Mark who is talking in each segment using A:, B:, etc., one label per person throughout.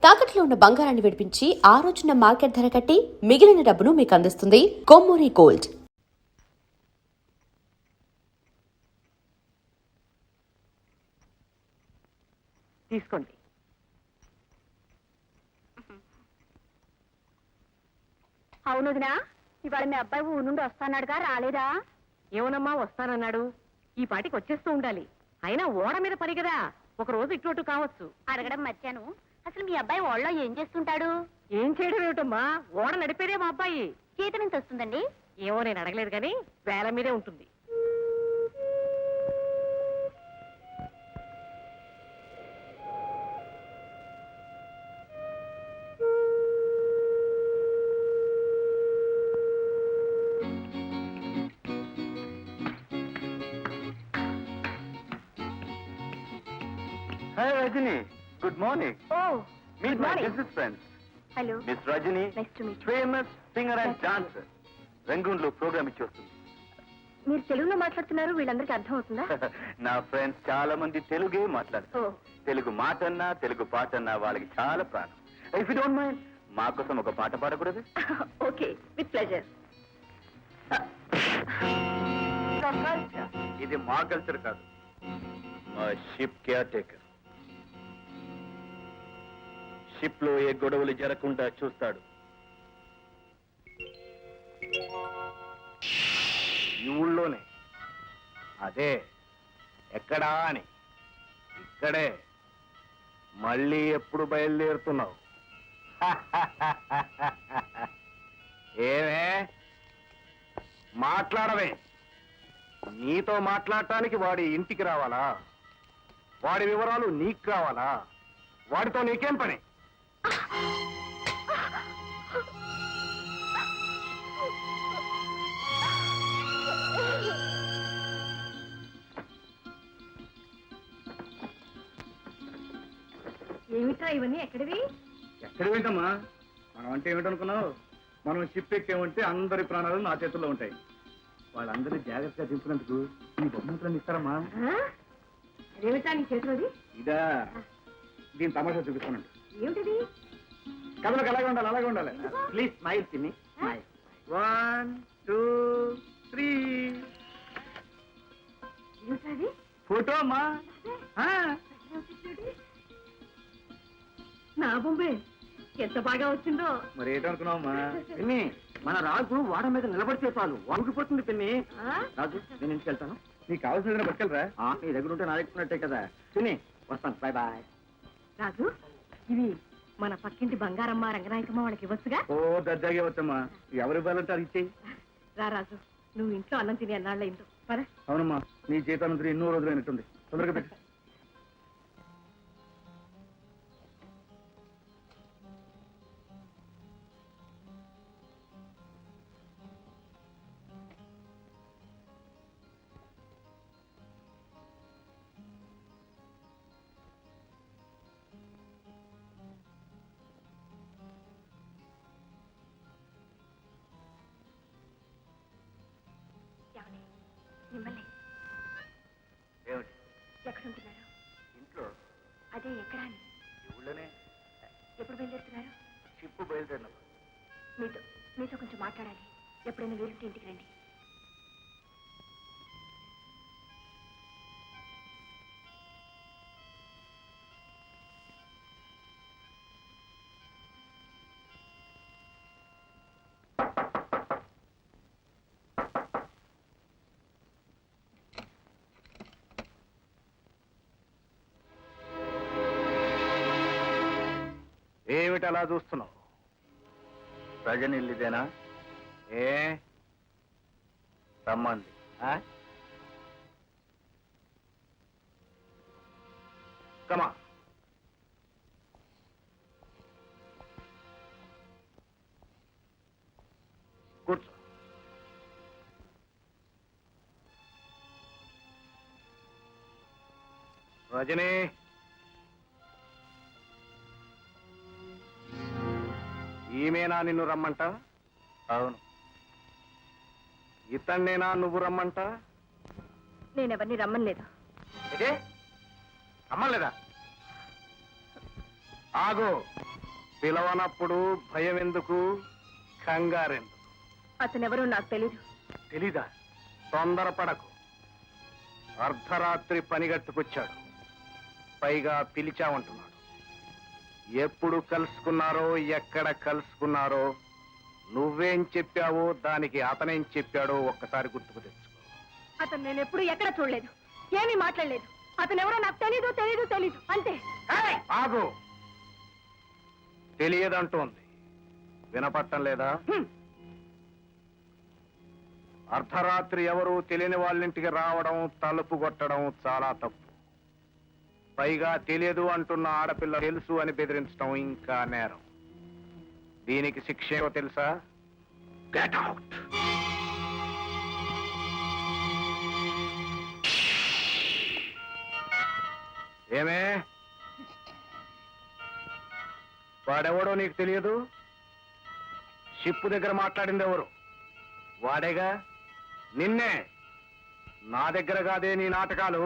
A: తాకట్లో ఉన్న బంగారాన్ని విడిపించి ఆ రోజున మార్కెట్ ధర కట్టి మిగిలిన డబ్బును మీకు అందిస్తుంది కొమ్మూరి గోల్డ్.
B: తీసుకోండి.
C: అవును వదినా, ఇవాళ మీ అబ్బాయి ఊరు నుండి వస్తాన్నాడుగా, రాలేదా?
B: ఏమోనమ్మా, వస్తానన్నాడు. ఈ పాటికి వచ్చేస్తూ ఉండాలి. అయినా ఓడ మీద పని కదా, ఒక రోజు ఇటు కావచ్చు.
C: అడగడం మర్చాను. అసలు మీ అబ్బాయి ఓళ్ళో ఏం చేస్తుంటాడు?
B: ఏం చేయడం ఏమిటమ్మా, ఓడ నడిపేదే మా అబ్బాయి.
C: జీతం ఎంత వస్తుందండి?
B: ఏమో, నేను అడగలేదు కానీ వేల మీదే ఉంటుంది.
D: Hi Rajini, good morning.
C: Oh,
D: Meet
C: good
D: my
C: morning.
D: business friends.
C: Hello,
D: Miss Rajini,
C: nice to meet you.
D: famous singer and dancer. రంగూన్లో ప్రోగ్రామ్ ఇచ్చి వస్తుంది.
C: మీరు తెలుగులో మాట్లాడుతున్నారు, వీళ్ళందరికీ అర్థం అవుతుందా?
D: నా ఫ్రెండ్స్ చాలా మంది తెలుగే మాట్లాడతారు.
C: ఓ,
D: తెలుగు మాటన్నా తెలుగు పాటన్నా వాళ్ళకి చాలా ప్రాణం. ఇఫ్ యు డోంట్ మైండ్, మా కోసం ఒక పాట పాడకూడదు?
C: Okay, with pleasure.
D: ఇది మా కల్చర్ కాదు, మా షిప్ కేర్ టేకర్. షిప్ లో ఏ గొడవలు జరగకుండా చూస్తాడు. ఈ ఊళ్ళోనే. అదే ఎక్కడా అని. ఇక్కడే. మళ్ళీ ఎప్పుడు బయలుదేరుతున్నావు? ఏమే మాట్లాడవే? నీతో మాట్లాడటానికి వాడి ఇంటికి రావాలా? వాడి వివరాలు నీకు కావాలా? వాడితో నీకేం పని?
C: ఏమిట్రా ఇవన్నీ, ఎక్కడివి?
E: ఎక్కడ వింటమ్మా? మనం అంటే ఏమిటనుకున్నావు? మనం షిప్ ఎక్కేమంటే అందరి ప్రాణాలు నా చేతుల్లో ఉంటాయి. వాళ్ళందరూ జాగ్రత్తగా దింపినందుకు ఈ బహుమతులను ఇస్తారమ్మా.
C: అదేమిటా నీ చేతులది?
E: ఇదా, దీని తమాషా చూపిస్తానండి.
C: ఏమిటిది?
E: కథలకు అలాగే ఉండాలి, అలాగే ఉండాలి. ప్లీజ్ స్మైల్ తిని. 1 2 3.
C: ఏమిటది?
E: ఫోటో అమ్మా.
C: నా బొంబే ఎంత బాగా వచ్చిందో.
E: మరి ఏంటనుకున్నావమ్మా?
B: పిన్ని, మన రాజు వాడ మీద నిలబడితే చాలు వంగిపోతుంది. పిన్ని,
C: ఆ?
B: రాజు నేను ఇంటికి వెళ్తాను.
E: నీకు కావాల్సిన పట్టుకెళ్ళరా?
B: నీ దగ్గర ఉంటే నా దగ్గర కదా. పిన్ని, వస్తాను. Bye bye.
C: రాజు, ఇవి మన పక్కింటి బంగారమ్మ రంగనాయకమ్మ వాళ్ళకి ఇవ్వచ్చుగా?
E: ఓ దర్జాగా వచ్చమ్మా. ఎవరు ఇవ్వాలంటే అది ఇచ్చేయి.
C: రా రాజు, నువ్వు ఇంట్లో అన్నం తిని అన్నాళ్ళయిందో. పద.
E: అవునమ్మా, నీ జీతానంతరం ఎన్నో రోజులైనట్టుంది. తొందరగా పెట్టి.
C: మిమ్మల్ని
D: ఏమిటి?
C: ఎక్కడుంటున్నారు?
D: ఇంట్లో.
C: అదే ఎక్కడా అని.
D: ఈ ఊళ్ళోనే.
C: ఎప్పుడు బయలుదేరుతున్నారు?
D: షిప్ బయలుదేరినప్పుడు.
C: మీతో కొంచెం మాట్లాడాలి. ఎప్పుడైనా వీలుంటే ఇంటికి రండి.
D: ఏమిటి అలా చూస్తున్నావు? రజని ఇల్లుదేనా? ఏ రమ్మంది? కమా. కూర్చో. రజని, ఈమెనా నిన్ను రమ్మంట? అవును. ఇతన్నేనా నువ్వు రమ్మంట?
C: నేనెవరిని రమ్మలేదు.
D: ఇదే రమ్మలేదా? ఆగు. పిలవనప్పుడు భయం ఎందుకు, కంగారెందుకు?
C: అతనెవరో నాకు తెలీదు.
D: తెలీదా? తొందరపడకు. అర్ధరాత్రి పనిగట్టుకొచ్చాడు, పైగా పిలిచామంటున్నాడు. ఎప్పుడు కలుసుకున్నారో, ఎక్కడ కలుసుకున్నారో, నువ్వేం చెప్పావో దానికి అతనేం చెప్పాడో ఒక్కసారి గుర్తుకు తెచ్చుకో.
C: అతను నేను ఎప్పుడు ఎక్కడ చూడలేదు, ఏమీ మాట్లాడలేదు. అతనెవరో నాకు తెలీదు తెలీదు తెలీదు అంతే.
D: ఆగు. తెలియదంటోంది, వినపట్టం లేదా? అర్ధరాత్రి ఎవరు తెలియని వాళ్ళింటికి రావడం, తలుపు కొట్టడం చాలా తప్పు. పైగా తెలియదు అంటున్న ఆడపిల్ల తెలుసు అని బెదిరించడం ఇంకా నేరం. దీనికి శిక్ష ఏమో తెలుసా? Get out. ఏమే, వాడెవడో నీకు తెలియదు? షిప్పు దగ్గర మాట్లాడింది ఎవరు? వాడేగా. నిన్నే. నా దగ్గర కాదే నీ నాటకాలు.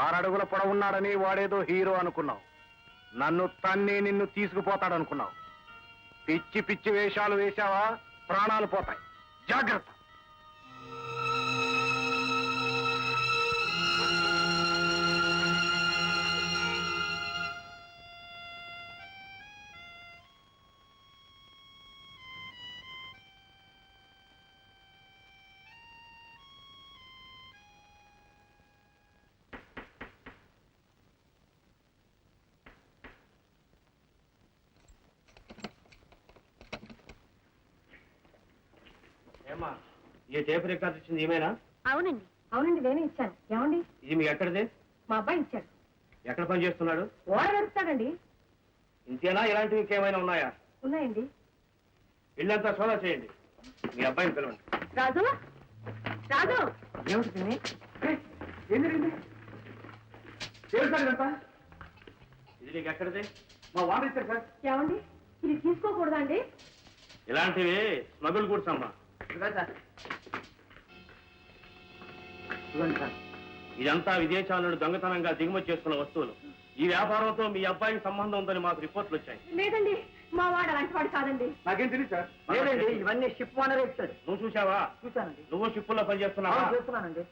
D: 6 అడుగుల పొడవున్నాడని వాడేదో హీరో అనుకున్నావు. నన్ను తన్ని నిన్ను తీసుకుపోతాడనుకున్నావు. పిచ్చి పిచ్చి వేషాలు వేశావా, ప్రాణాలు పోతాయి. జాగ్రత్త.
E: ఏమా, ఈ టేప్ రికార్డ్ ఇచ్చింది ఏమైనా?
C: అవునండి. అవునండి, నేనే ఇచ్చాను. ఏమండి?
E: ఇది మీ ఎక్కడిదే?
C: మా అబ్బాయి ఇచ్చాడు.
E: ఎక్కడ పని చేస్తున్నాడు?
C: ఓడ నడుస్తాడండి.
E: ఇంతేనా, ఇలాంటివి ఇంకేమైనా ఉన్నాయా?
C: ఉన్నాయండి.
E: ఇల్లంతా సోదా చేయండి. మీ అబ్బాయిని పిలవండి.
C: రాజు, రాజు.
E: ఏమిటి? ఏం జరిగింది? ఇదంతా ఇది నీకు ఎక్కడిదే? మా వాడు ఇచ్చారు సార్.
C: ఏమండి, ఇది తీసుకోకూడదా అండి?
E: ఇలాంటివి స్మగుల్ గూడ్స్ అమ్మా. ఇదంతా విదేశాల నుండి దొంగతనంగా దిగుమతి చేస్తున్న వస్తువులు. ఈ వ్యాపారంతో మీ అబ్బాయికి సంబంధం ఉందని మాకు రిపోర్ట్లు వచ్చాయి.
C: లేదండి, మా వాడు అలాంటి వాడు కాదండి.
E: నాకేం తెలియదు సార్.
F: లేదండి, ఇవన్నీ షిప్ ఓనరే ఇచ్చాడు.
E: నువ్వు చూసావా?
F: చూశానండి.
E: నువ్వు షిప్పుల్లో పనిచేస్తున్నావా?
F: చేస్తున్నానండి.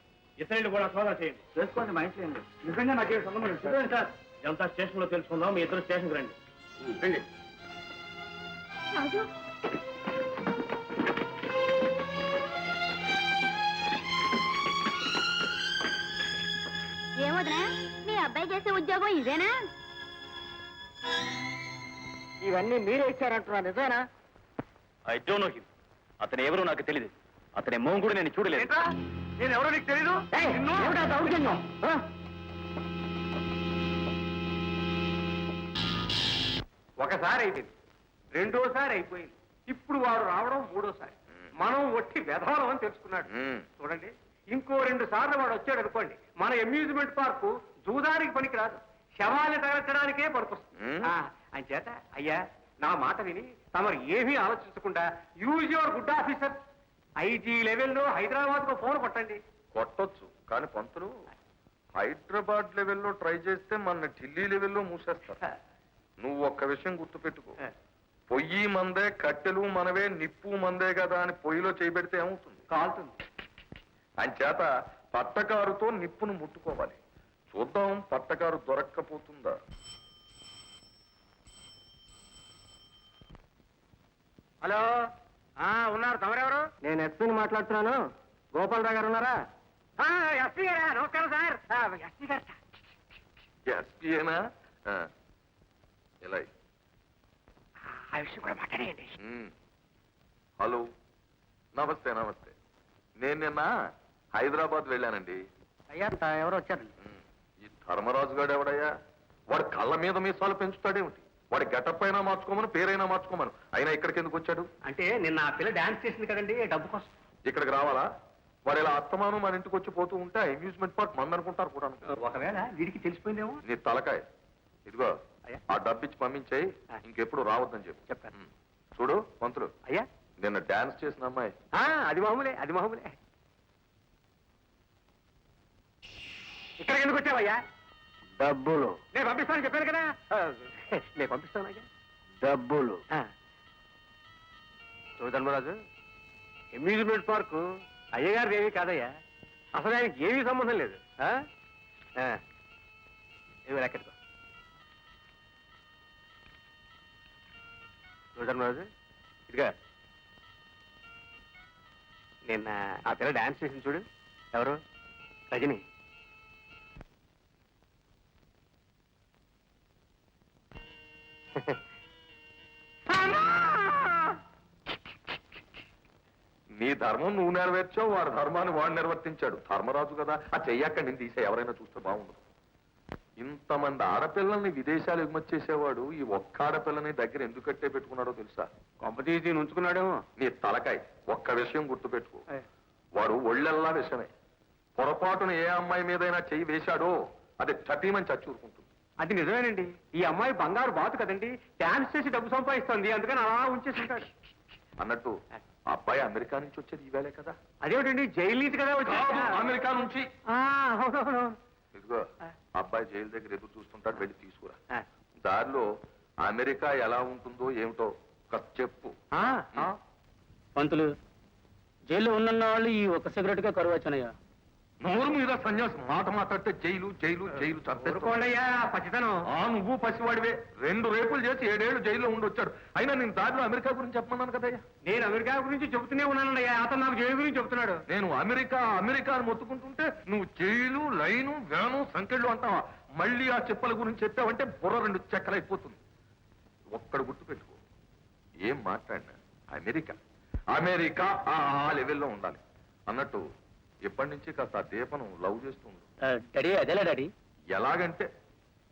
E: ఇతరులు కూడా సోదా చేయండి.
F: చేసుకోండి, మా ఇంట్లో ఏంటి?
E: నిజంగా నాకేం సంబంధం లేదు సార్. ఇదంతా స్టేషన్ లో తెలుసుకుందాం. మీ ఇద్దరు స్టేషన్కి రండి. రండి.
C: రాజు,
G: ఏమోదనా మీ అబ్బాయి చేసే ఉద్యోగం ఇదేనా?
F: ఇవన్నీ మీరే ఇచ్చారంటున్నా, నిజమేనా?
H: I don't know him. అతను ఎవరో నాకు తెలియదు. అతని మొహం కూడా నేను చూడలేదు.
D: నేను ఎవరో నీకు తెలీదు?
F: ఏమిటా దౌర్జన్యం?
D: ఒకసారి అయిపోయింది, రెండోసారి అయిపోయింది, ఇప్పుడు వాడు రావడం మూడోసారి. మనం ఒట్టి వెధవరం అని తెలుసుకున్నాడు. చూడండి, ఇంకో 2 సార్లు వాడు వచ్చాడు అనుకోండి, మన అమ్యూజ్మెంట్ పార్కు జూదానికి పనికిరాదు, శవాన్ని తగలచడానికే పనికొస్తుంది. అంచేత అయ్యా, నా మాట విని తమరు ఏమీ ఆలోచించకుండా use your good officer. IG లెవెల్లో హైదరాబాద్ కు ఫోన్ కొట్టండి.
I: కొట్టొచ్చు, కానీ పంతులు హైదరాబాద్ లెవెల్లో ట్రై చేస్తే మన ఢిల్లీ లెవెల్లో మూసేస్తారు. నువ్వు ఒక్క విషయం గుర్తుపెట్టుకో, పొయ్యి మందే, కట్టెలు మనవే, నిప్పు మందే కదా అని పొయ్యిలో చేయబెడితే ఏమవుతుంది?
D: కాలుతుంది.
I: అంచేత పట్టకారుతో నిప్పును ముట్టుకోవాలి. చూద్దాం పట్టకారు దొరక్కపోతుందా.
D: హలో, ఉన్నారు. తమరెవరు?
F: నేను ఎస్పీని మాట్లాడుతున్నాను. గోపాలరావు గారు ఉన్నారా?
D: ఎస్పీ గారా? నమస్కారం సార్. ఎస్పీ గారు
I: ఎస్పీఏనా? ఇలా
D: ఆ విషయం కూడా మాట్లాడేయండి.
I: హలో, నమస్తే నమస్తే. నేను నిన్న హైదరాబాద్ వెళ్ళానండి.
F: అయ్యా, ఎవరు వచ్చారు?
I: ఈ ధర్మరాజు గారు ఎవడయ్యా? వాడు కళ్ళ మీద మీసాలు పెంచుతాడేమిటి? వాడి గెటప్ అయినా మార్చుకోమను, పేరైనా మార్చుకోమను. అయినా ఇక్కడికి ఎందుకు వచ్చాడు?
D: అంటే నిన్న ఆ పిల్ల డాన్స్ చేసింది కదండి, డబ్బు కోసం.
I: ఇక్కడికి రావాలా? వాడు ఇలా అత్తమానం మన ఇంటికి వచ్చి పోతూ ఉంటే అమ్యూజ్మెంట్ పార్క్ మందనుకుంటారు కూడా.
D: ఒకవేళ వీడికి తెలిసిపోయిందేమో.
I: నీ తలకాయ. ఇదిగో, ఆ డబ్బిచ్చి పంపించేయి, ఇంకెప్పుడు రావద్దని చెప్పు.
D: చెప్పాను.
I: చూడు మంత్రులు,
D: అయ్యా,
I: నిన్న డాన్స్ చేసిన అమ్మాయి.
D: అది మామూలే, అది మామూలే. ఇక్కడికి ఎందుకు వచ్చావయ్యా?
F: డబ్బులు
D: నేను పంపిస్తానని చెప్పాను కదా. నేను పంపిస్తాను అయ్యా.
F: డబ్బులు
D: ధర్మరాజు, అమ్యూజ్మెంట్ పార్కు అయ్యగారు ఏమీ కాదయ్యా. అసలు ఆయనకి ఏమీ సంబంధం లేదు. ఏమి ఎక్కడికో ధర్మరాజు, ఇదిగా నిన్న ఆ పిల్ల డాన్స్ చేసింది చూడు. ఎవరు? రజని.
I: నీ ధర్మం నువ్వు నెరవేర్చావు, వాడి ధర్మాన్ని వాడు నిర్వర్తించాడు. ధర్మరాజు కదా, ఆ చెయ్యక్క నేను తీసే ఎవరైనా చూస్తే బాగుండదు. ఇంతమంది ఆడపిల్లల్ని విదేశాలు ఎగుమతి చేసేవాడు ఈ ఒక్క ఆడపిల్లని దగ్గర ఎందుకు కట్టే పెట్టుకున్నాడో తెలుసా?
D: కొంపతీసి ఉంచుకున్నాడేమో.
I: నీ తలకాయ. ఒక్క విషయం గుర్తుపెట్టుకో, వాడు ఒళ్ళెల్లా విషమే. పొరపాటున ఏ అమ్మాయి మీదైనా చెయ్యి వేశాడో అది చటీమని చచ్చూరుకుంటుంది.
D: అది నిజమేనండి. ఈ అమ్మాయి బంగారు బాతు కదండి, డాన్స్ చేసి డబ్బు సంపాదిస్తుంది, అందుకని అలా ఉంచేస్తుంటాడు.
I: అన్నట్టు ఆ అబ్బాయి అమెరికా నుంచి వచ్చేది ఈవేళే కదా?
D: అదేమిటండి, జైలు నుంచి కదా వచ్చి.
I: అమెరికా నుంచి.
D: అవునవును.
I: ఇదిగో అబ్బాయి జైలు దగ్గర ఎదురు చూస్తుంటాడు, వెళ్ళి తీసుకురా. దారిలో అమెరికా ఎలా ఉంటుందో ఏమిటో చెప్పు.
F: పంతులు, జైల్లో ఉన్న వాళ్ళు ఈ ఒక్క సిగరెట్ గా కరువు వచ్చానయ్యా.
I: నోరు మీద సన్యాసి మాట మాట్లాడితే జైలు జైలు జైలు
D: చంపేసుకోండియ్యా పచ్చితనం.
I: నువ్వు పసివాడివే. 2 రేపులు చేసి 7 ఏళ్ళు జైల్లో ఉండొచ్చాడు. అయినా నేను దారిలో అమెరికా గురించి చెప్పమన్నాను కదయ్యా.
D: నేను అమెరికా గురించి చెబుతూనే ఉన్నానండి, అతను నాకు జైలు గురించి చెబుతున్నాడు.
I: నేను అమెరికా అమెరికా అని మొత్తుకుంటుంటే నువ్వు జైలు లైను వ్యాను సంకెళ్ళు అంటావా? మళ్ళీ ఆ చెప్పల గురించి చెప్పావంటే బుర్ర 2 చెక్కలైపోతుంది. ఒక్కడ గుర్తు పెట్టుకో, ఏం మాట్లాడినా అమెరికా అమెరికా ఆ లెవెల్లో ఉండాలి. అన్నట్టు ఎప్పటి నుంచి కాస్త ఆ దీపను లవ్ చేస్తుంది.
F: డాడీ అదేలా డాడీ?
I: ఎలాగంటే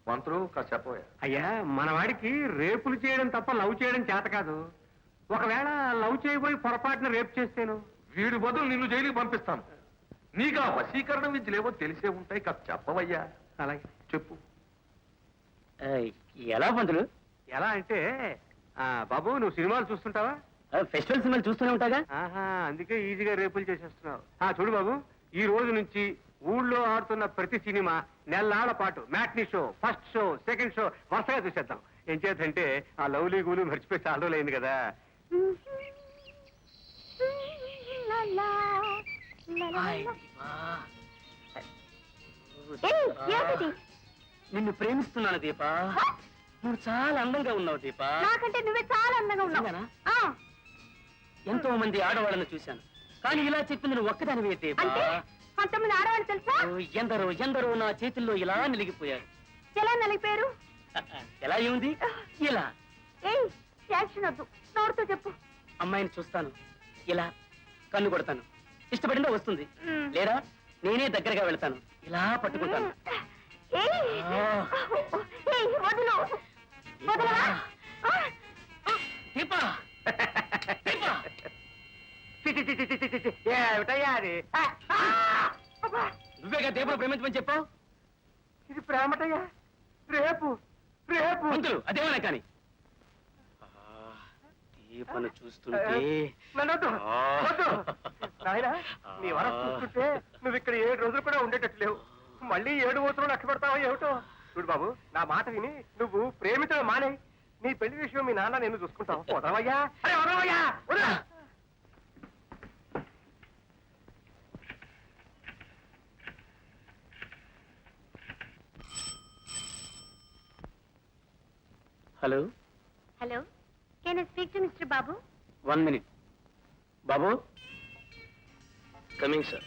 I: మంత్రులు కాస్త చెప్పబోయా.
D: అయ్యా, మన వాడికి రేపులు చేయడం తప్ప లవ్ చేయడం చేత కాదు. ఒకవేళ లవ్ చేయబోయి పొరపాటున రేపు చేస్తేను
I: వీడి బదులు నిన్ను జైలుకి పంపిస్తాను. నీకు ఆ వశీకరణ విద్యలేవో తెలిసే ఉంటాయి, కాస్త చెప్పవయ్యా.
D: అలాగే
I: చెప్పు.
F: ఎలా పంతులు?
D: ఎలా అంటే బాబు, నువ్వు సినిమాలు చూస్తుంటావా?
F: ఫెస్టివల్ సినిమాలు చూస్తూనే ఉంటాగా.
D: అందుకే ఈజీగా రేపులు చేసేస్తున్నావు. చూడు బాబు, ఈ రోజు నుంచి ఊళ్ళో ఆడుతున్న ప్రతి సినిమా నెల్లాళ్ల పాటు matinee show, first show, second show వరుసగా చూసేద్దాం. ఏం చేద్దంటే ఆ లవ్లీ గూలు మర్చిపోయి చాలా రోజులైంది కదా.
F: నిన్ను ప్రేమిస్తున్నాను దీప. నువ్వు చాలా అందంగా ఉన్నావు దీప.
C: నాకంటే నువ్వే చాలా అందంగా ఉన్నావు.
F: ఎంతో మంది ఆడవాళ్ళని చూశాను, కానీ ఇలా చెప్పింది నువ్వు ఒక్కదానివే దీప.
C: అంటే కొంతమంది ఆడవాళ్ళు తెలుసా?
F: ఎందరో ఎందరో నా చేతుల్లో ఇలా నిలిగిపోయారు.
C: ఎలా నలిపారు?
F: ఎలా ఏముంది? ఇలా.
C: ఏయ్, యాక్షన్ వద్దు, నోడుతూ చెప్పు.
F: అమ్మాయిని చూస్తాను, ఇలా కన్ను కొడతాను, ఇష్టపడిందో వస్తుంది, లేదా నేనే దగ్గరగా వెళ్తాను, ఇలా పట్టుకుంటాను.
C: వదులు, వదలవా?
F: దీపా, దీపా.
D: ఏమిటయ్యా అది?
F: నువ్వేగా దీపను ప్రేమించమని చెప్పావు.
D: ఇది ప్రేమటయ్యా. రేపు రేపు
F: పంతులు అదేమన్నా కానీ దీపను చూస్తుంటే
D: నాయనా, నీ వరం చూస్తుంటే నువ్వు ఇక్కడ 7 రోజులు కూడా ఉండేటట్టు లేవు. మళ్ళీ 7 రోజులు లక్ష పెడతావా ఏమిటో. చూడు బాబు, నా మాట విని నువ్వు ప్రేమించడం మానే. నీ పెళ్లి విషయం మీ నాన్న నేను చూసుకుంటావు. వదలవయ్యా, వదలవయ్యా.
F: Hello
G: hello, can I speak to mister Babu?
F: 1 minute. Babu, coming sir.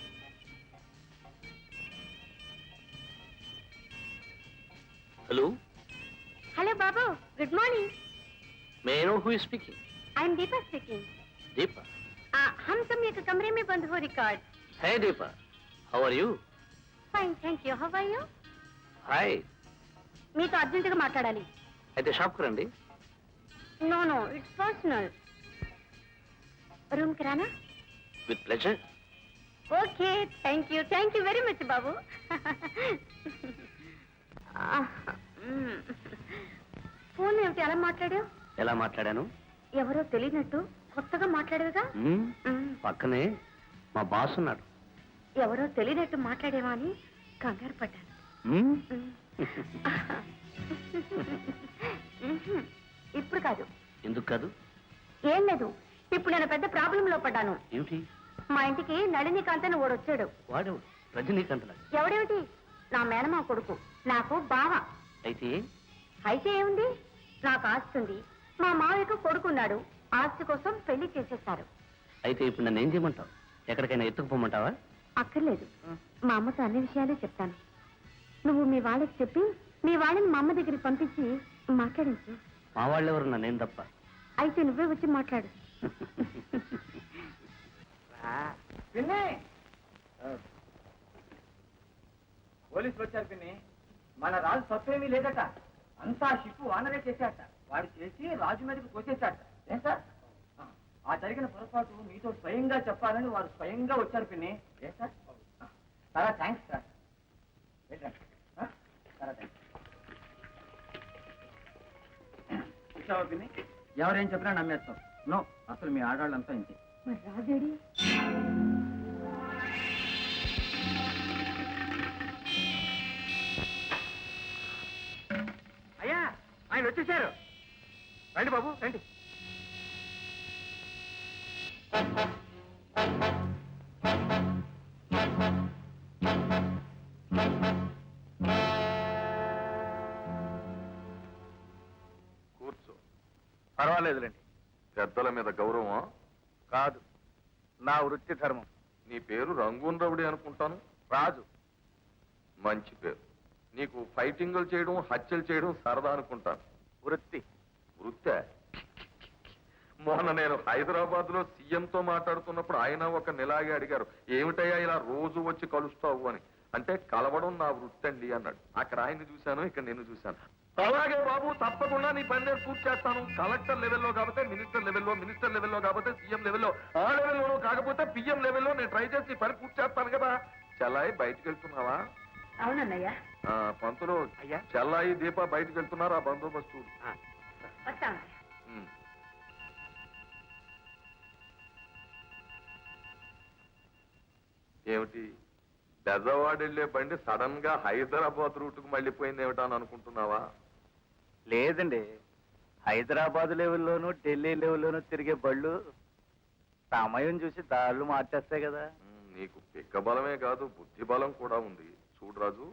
F: Hello
G: hello Babu, good morning.
F: May I know who is speaking?
G: I am Deepa speaking.
F: Deepa.
G: हम तुम एक कमरे में बंद हो record.
F: Hi Deepa, how are you?
G: Fine, thank you. How are you?
F: Hi.
G: మీతో అర్జెంటుగా మాట్లాడాలి.
F: అయితే షాప్కి రండి.
G: No no, it's personal. Room కి రానా?
F: With pleasure.
G: Okay, thank you very much Babu. Phone ఏమిటి అలా మాట్లాడావు?
F: ఎలా మాట్లాడాను?
G: ఎవరో తెలియనట్టు కొత్తగా మాట్లాడేవిగా.
F: పక్కనే మా బాస్ ఉన్నాడు.
G: ఎవరో తెలియనట్టు మాట్లాడేవా అని కంగారు పడ్డాను.
C: ఇప్పుడు కాదు.
F: ఎందుకు కాదు?
C: ఏం లేదు, ఇప్పుడు నేను పెద్ద ప్రాబ్లంలో పడ్డాను.
F: ఏమిటి?
C: మా ఇంటికి నళినీకాంత్ అని ఓడు వచ్చాడు.
F: వాడెవడు? రజనీకాంత్.
C: ఎవడేమిటి, నా మేనమా కొడుకు, నాకు బావ.
F: అయితే
C: అయితే ఏముంది, నాకు ఆస్తి ఉంది, మా మావయ్యకు కొడుకున్నాడు, ఆస్తి కోసం పెళ్లి చేసేస్తారు.
F: అయితే ఇప్పుడు నన్ను ఏం చేయమంటావు? ఎక్కడికైనా ఎత్తుకుపోమంటావా?
C: అక్కర్లేదు, మా అమ్మతో అన్ని విషయాలే చెప్తాను. నువ్వు మీ వాళ్ళకి చెప్పి మీ వాళ్ళని మా అమ్మ దగ్గరికి పంపించి మాట్లాడించు.
F: మా వాళ్ళెవరు, నన్నేం తప్ప?
C: అయితే నువ్వే వచ్చి మాట్లాడు.
E: పోలీసులు వచ్చారు పిన్ని. మన రాజు తప్పేమీ లేదట, అంతా షిప్పు వానరే చేశాట. వాడు చేసి రాజు మీదకి కోసేశాట. ఏం సార్, ఆ జరిగిన పొరపాటు మీతో స్వయంగా చెప్పాలని వారు స్వయంగా వచ్చారు పిన్ని. ఏ సార్, చాలా థ్యాంక్స్ సార్. చాలా థ్యాంక్స్. చూసావా పిన్ని, ఎవరేం చెప్పినా నమ్మేస్తాం. నో, అసలు మీ ఆడవాళ్ళంతా ఇంతే.
C: మరి రాజేడి?
D: అయ్యా, ఆయన వచ్చేసారు. రండి బాబు, రండి.
I: కూర్చో.
E: పర్వాలేదులేండి.
I: పెద్దల మీద గౌరవం
E: కాదు, నా వృత్తి ధర్మం.
I: నీ పేరు రంగూన్ రవుడి అనుకుంటాను.
E: రాజు.
I: మంచి పేరు. నీకు ఫైటింగులు చేయడం, హత్యలు చేయడం సరదా అనుకుంటాను.
E: వృత్తి.
I: వృత్తే? మొన్న నేను హైదరాబాద్ లో సీఎంతో మాట్లాడుతున్నప్పుడు ఆయన ఒక నెలాగే అడిగారు, ఏమిటయ్యా ఇలా రోజు వచ్చి కలుస్తావు అని. అంటే కలవడం నా వృత్తి అండి అన్నాడు. అక్కడ ఆయన్ని చూశాను, ఇక్కడ నేను చూశాను. అలాగే బాబు, తప్పకుండా నీ పని నేను పూర్తి చేస్తాను. కలెక్టర్ లెవెల్లో కాకపోతే మినిస్టర్ లెవెల్లో, మినిస్టర్ లెవెల్లో కాకపోతే సీఎం లెవెల్లో, ఆ లెవెల్లోనూ కాకపోతే పిఎం లెవెల్లో నేను ట్రై చేసి పని పూర్తి చేస్తాను కదా. చెల్లాయి బయటికి వెళ్తున్నావా?
C: అవునన్నయ్యా.
I: పంతులు,
D: అయ్యా.
I: చెల్లాయి దీప బయటికి వెళ్తున్నారు, ఆ బందోబస్తు.
C: వస్తాను.
I: ఏమిటి, బెజవాడ వెళ్లే బండి సడన్ గా హైదరాబాద్ రూట్ కు మళ్ళీపోయింది ఏమిటా అని అనుకుంటున్నావా?
E: లేదండి, హైదరాబాద్ లెవెల్లోనూ ఢిల్లీ లెవెల్లోనూ తిరిగే బళ్ళు సమయం చూసి దాళ్ళు మార్చేస్తాయి కదా.
I: నీకు పిక్క బలమే కాదు, బుద్ధి బలం కూడా ఉంది. చూడు రాజు,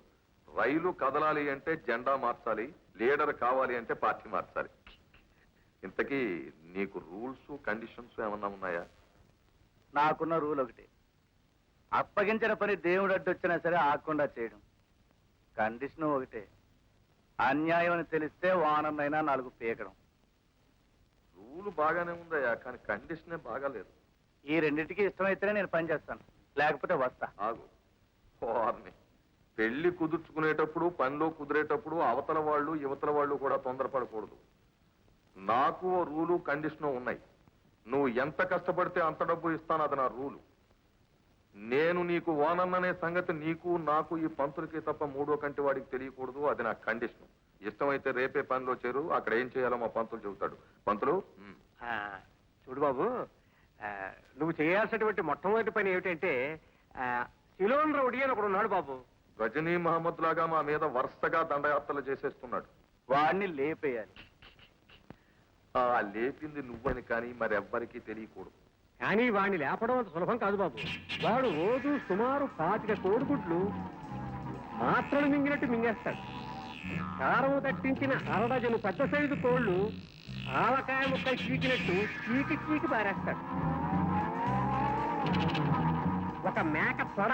I: రైలు కదలాలి అంటే జెండా మార్చాలి, లీడర్ కావాలి అంటే పార్టీ మార్చాలి. ఇంతకీ నీకు రూల్స్ కండిషన్స్ ఏమన్నా ఉన్నాయా?
E: నాకున్న రూల్ ఒకటి, అప్పగించిన పని దేవుడు అడ్డొచ్చినా సరే ఆగకుండా చేయడం. కండిషన్ ఒకటే, అన్యాయం అని తెలిస్తే వానమైనా 4 పీకడం.
I: రూల్ బాగానే ఉందయ్యా, కానీ కండిషనే బాగాలేదు.
E: ఈ రెండింటికి ఇష్టమైతేనే నేను పని చేస్తాను, లేకపోతే వస్తా.
I: ఆగు. వారిని పెళ్లి కుదుర్చుకునేటప్పుడు, పనిలో కుదిరేటప్పుడు అవతల వాళ్ళు యువతల వాళ్ళు కూడా తొందరపడకూడదు. నాకు ఓ రూలు కండిషను ఉన్నాయి. నువ్వు ఎంత కష్టపడితే అంత డబ్బు ఇస్తాను, అది నా రూలు. నేను నీకు ఓనన్ననే సంగతి నీకు నాకు ఈ పంతులకి తప్ప మూడో కంటి వాడికి తెలియకూడదు, అది నా కండిషన్. ఇష్టమైతే రేపే పనిలో చేరు, అక్కడ ఏం చేయాలో మా పంతులు చెబుతాడు. పంతులు,
D: చూడు బాబు, నువ్వు చేయాల్సినటువంటి మొట్టమొదటి పని ఏమిటంటే, సిలోన్ రౌడీ అని ఒకడు ఉన్నాడు బాబు.
I: రజనీ మహమ్మద్ లాగా మా మీద వరుసగా దండయాత్రలు చేసేస్తున్నాడు.
E: వాడిని లేపేయాలి.
I: ఆ లేపింది నువ్వని కానీ మరెవ్వరికీ తెలియకూడదు.
D: కానీ వాడిని లేపడం అంత సులభం కాదు బాబు. వాడు రోజు సుమారు 25 కోడిగుడ్లు మాత్రలు మింగినట్టు మింగేస్తాడు. కారం తట్టించిన 1/2 డజను పెద్ద సైజు కోళ్లు ఆవకాయ ముక్కలు చీకినట్టు చీకి పారేస్తాడు. ఒక మేక తొడ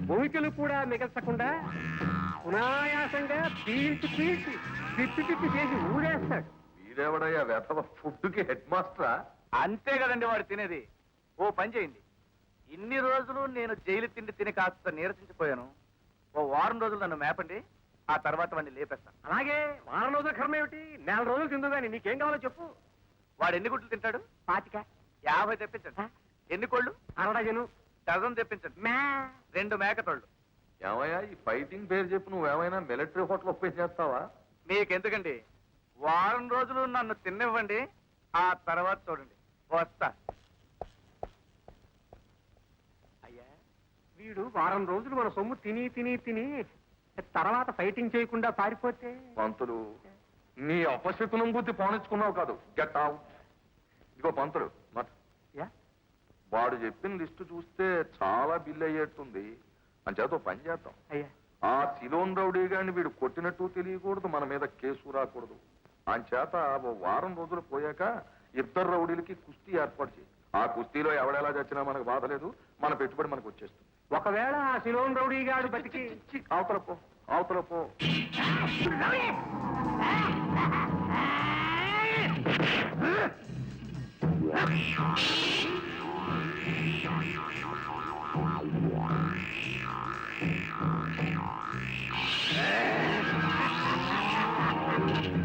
D: భూమికలు కూడా మిగల్చకుండా సునాయాసంగా పీల్చి తిప్పి చేసి ఊడేస్తాడు.
I: వీడెవడయ్యా వెధవ, ఫుడ్కి హెడ్ మాస్టరా?
E: అంతే కదండి వాడు తినేది. ఓ పని చేయండి, ఇన్ని రోజులు నేను జైలు తిండి తిని కాస్త నీరసించిపోయాను. ఓ వారం రోజులు నన్ను మేపండి, ఆ తర్వాత వాడిని లేపేస్తాను.
D: అలాగే వారం రోజుల కర్మ ఏమిటి, 4 రోజులు తిందుగాని నీకేం కావాలో చెప్పు.
E: వాడు ఎన్ని గుడ్లు తింటాడు?
D: 25.
E: 50 తెప్పించండి. ఎన్ని కోళ్ళు?
D: 1/2 డజను.
E: డజన్ తెప్పించండి. 2 మేకతోళ్ళు.
I: ఏమయ్యా, ఈ ఫైటింగ్ పేరు చెప్పి నువ్వేమైనా మిలిటరీ హోటల్ ఓపెన్ చేస్తావా?
E: మీకెందుకండి, వారం రోజులు నన్ను తిన్నివ్వండి, ఆ తర్వాత చూడండి. వస్తా.
D: అయ్యా, వీడు వారం రోజులు మన సొమ్ము తిని తర్వాత ఫైటింగ్ చేయకుండా పారిపోతే?
I: పంతులు, నీ అపశకునం బుద్ధి పోనిచ్చుకున్నావు కాదు. Get out. ఇదిగో పంతులు మాట.
D: యా?
I: వాడు చెప్పిన లిస్టు చూస్తే చాలా బిల్ అయ్యేట్టుంది. అంచేత ఓ పని చేద్దాం.
D: అయ్యా
I: ఆ సిలోన్ రౌడీ గారిని వీడు కొట్టినట్టు తెలియకూడదు, మన మీద కేసు రాకూడదు. అంచేత ఓ వారం రోజులు పోయాక ఇద్దరు రౌడీలకి కుస్తీ ఏర్పాటు చేయి. ఆ కుస్తీలో ఎవడెలా చచ్చినా మనకు బాధ లేదు, మన పెట్టుబడి మనకు వచ్చేస్తుంది.
D: ఒకవేళ ఆ సిలోన్ రౌడీ గాడు బతికి
I: అవతల పో, అవతల పో.